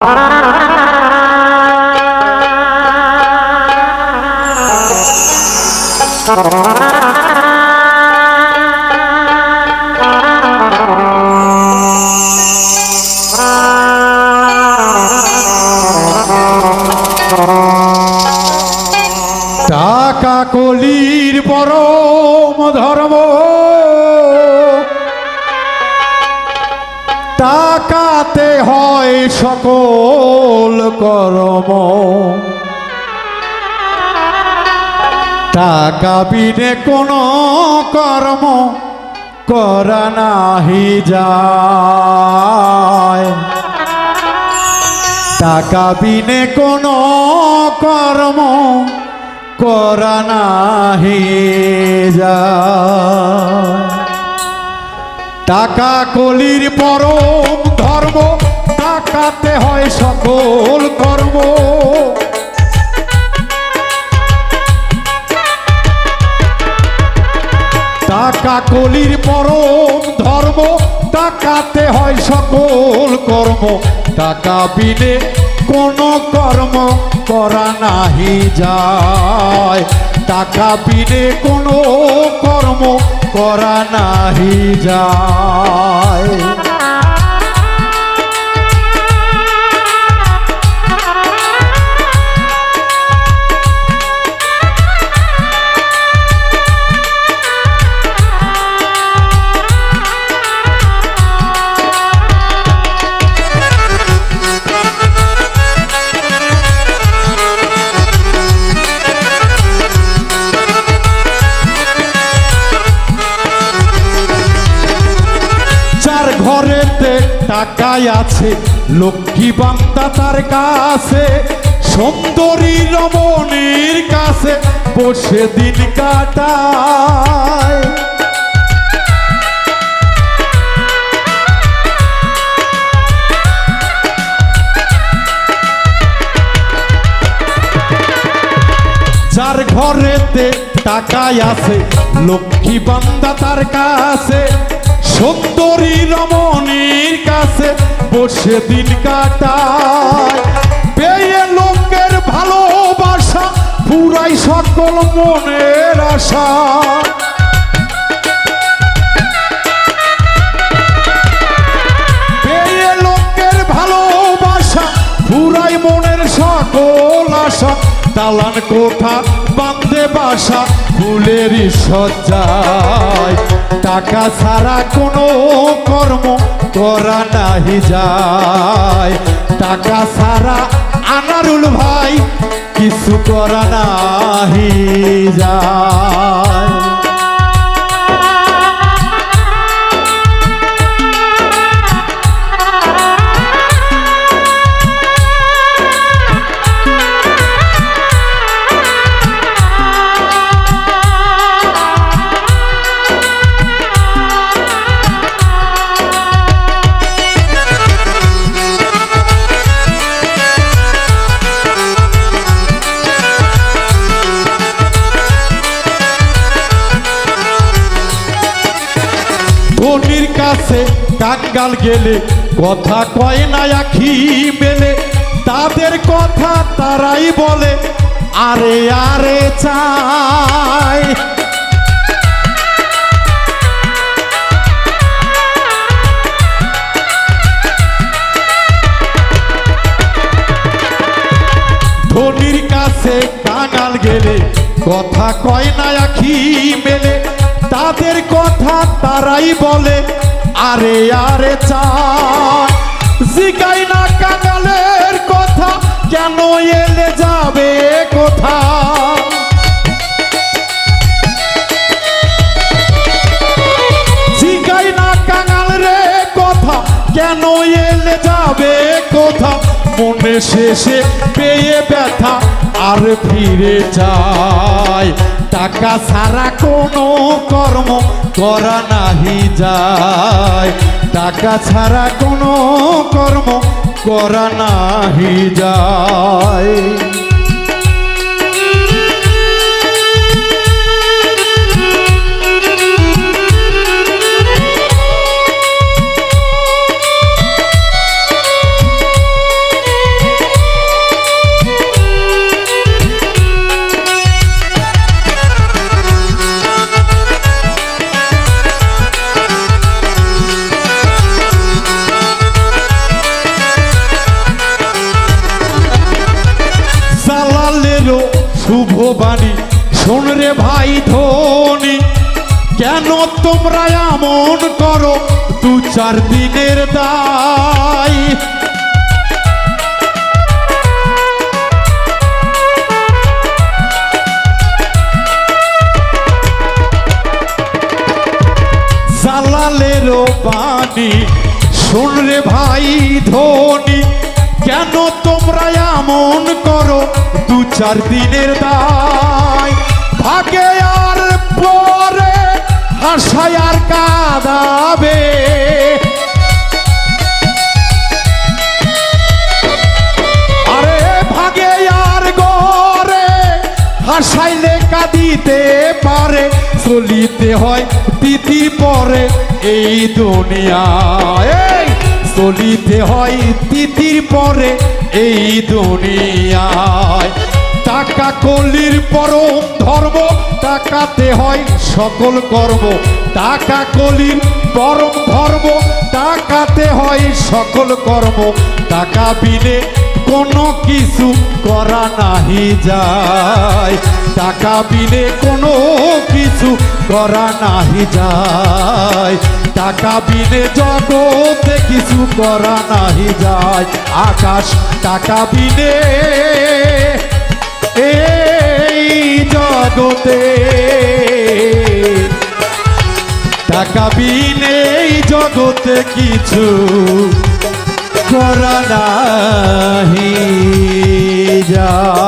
টাকা কলির পরম ধর্ম, টাকাতে হয় সকল কর্ম। টাকা বিনে কোনো কর্ম করা নাহি যায়। টাকা বিনে কোনো কর্ম করা নাহি যায়। টাকা কলির পরম ধর্ম, টাকাতে হয় সকল কর্ম। টাকা কলির পরম ধর্ম, টাকাতে হয় সকল কর্ম। টাকা বিনে কোনো কর্ম করা নাহি যায়। টাকা বিনে কোনো কর্ম করা নাহি যায়। ঘরেতে টাকাই আছে, লক্ষ্মী বান্দা তার কাছে, সুন্দরী রমণীর কাছে বসে দিন কাটায়। যার ঘরেতে টাকাই আছে, লক্ষ্মী বান্দা তার কাছে, সুন্দরী রমণীর কাছে বসে দিন কাটায়। পেয়ে লোকের ভালোবাসা পুরাই সকল মনের আশা। পেয়ে লোকের ভালোবাসা পুরাই মনের সকল আশা। দালান কোঠা বাঁধে বাসা ফুলেরই সজ্জায়। টাকা ছাড়া কোনো কর্ম করা নাহি যায়। টাকা ছাড়া আনারুল ভাই কিছু করা নাহি যায়। ধনির কাছে কাঙ্গাল গেলে কথা কয় না আখি মেলে। তাদের কথা তারাই বলে আরে আরে চাই। ধনির কাছে কাঙ্গাল গেলে কথা কয় না আখি মেলে। তাদের কথা তারাই বলে আরে আরে চাই। জিগাই না কাঙালের কথা কেন এলে যাবে কোথা। জিগাই না কাঙাল রে কথা কেন এলে যাবে কোথা। মনে শেষে পেয়ে ব্যথা আর ফিরে যায়। টাকা ছাড়া কোনো কর্ম করা নাহি যায়। টাকা ছাড়া কোনো কর্ম করা নাহি যায়। কেন তোমরা এমন করো 2-4 দিনের দায় জালালেরও বাণী শোন রে ভাই ধনী কেন তোমরা এমন করো 2-4 দিনের দায় ভাগে আর পরে হাসায় আর কাঁদাবে আরে ভাগে আর গরে হাসাইলে কাঁদিতে পারে চলিতে হয় তিথি পরে এই দুনিয়ায় চলিতে হয় তিথির পরে এই দুনিয়ায় টাকা কলির পরম ধর্ম টাকাতে হয় সকল কর্ম টাকা কলির পরম ধর্ম টাকাতে হয় সকল কর্ম টাকা বিনে কোনো কিছু করা নাহি যায় টাকা বিনে কোনো কিছু করা নাহি যায় টাকা বিনে জগতে কিছু করা নাহি যায় আকাশ টাকা বিনে এই জগতে টাকা বিনে এই জগতে কিছু করা নাহি যায়।